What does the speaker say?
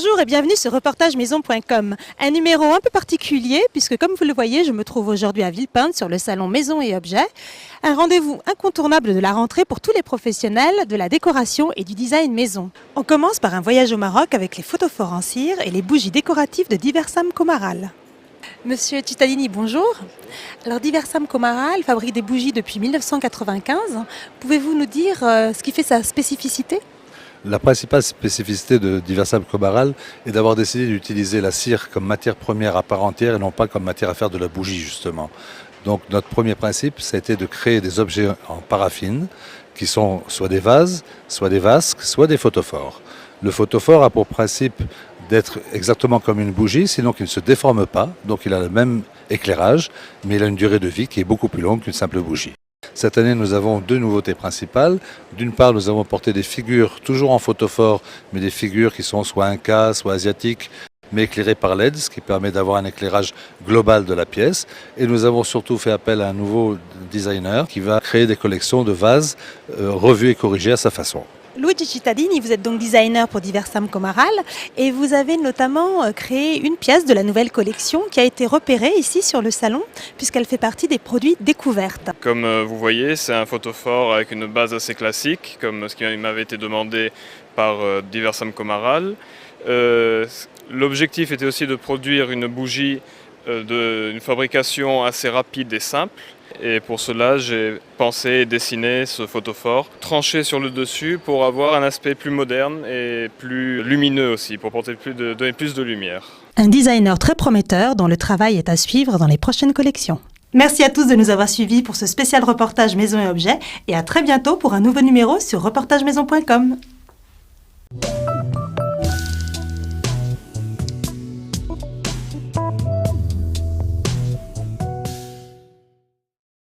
Bonjour et bienvenue sur reportagemaison.com, un numéro un peu particulier puisque comme vous le voyez, je me trouve aujourd'hui à Villepinte sur le salon Maisons et Objets, un rendez-vous incontournable de la rentrée pour tous les professionnels de la décoration et du design maison. On commence par un voyage au Maroc avec les photophores en cire et les bougies décoratives de Diversam Comaral. Monsieur Cittadini, bonjour. Alors Diversam Comaral fabrique des bougies depuis 1995. Pouvez-vous nous dire ce qui fait sa spécificité ? La principale spécificité de Diversam Comaral est d'avoir décidé d'utiliser la cire comme matière première à part entière et non pas comme matière à faire de la bougie justement. Donc notre premier principe, ça a été de créer des objets en paraffine qui sont soit des vases, soit des vasques, soit des photophores. Le photophore a pour principe d'être exactement comme une bougie, sinon qu'il ne se déforme pas, donc il a le même éclairage, mais il a une durée de vie qui est beaucoup plus longue qu'une simple bougie. Cette année, nous avons deux nouveautés principales. D'une part, nous avons porté des figures, toujours en photophore, mais des figures qui sont soit Inca, soit asiatiques, mais éclairées par LED, ce qui permet d'avoir un éclairage global de la pièce. Et nous avons surtout fait appel à un nouveau designer qui va créer des collections de vases revus et corrigés à sa façon. Luigi Cittadini, vous êtes donc designer pour Diversam Comaral et vous avez notamment créé une pièce de la nouvelle collection qui a été repérée ici sur le salon puisqu'elle fait partie des produits découvertes. Comme vous voyez, c'est un photophore avec une base assez classique, comme ce qui m'avait été demandé par Diversam Comaral. L'objectif était aussi de produire une bougie d'une fabrication assez rapide et simple. Et pour cela, j'ai pensé et dessiné ce photophore, tranché sur le dessus pour avoir un aspect plus moderne et plus lumineux aussi, pour donner plus de lumière. Un designer très prometteur dont le travail est à suivre dans les prochaines collections. Merci à tous de nous avoir suivis pour ce spécial reportage Maison et Objets et à très bientôt pour un nouveau numéro sur reportagemaison.com.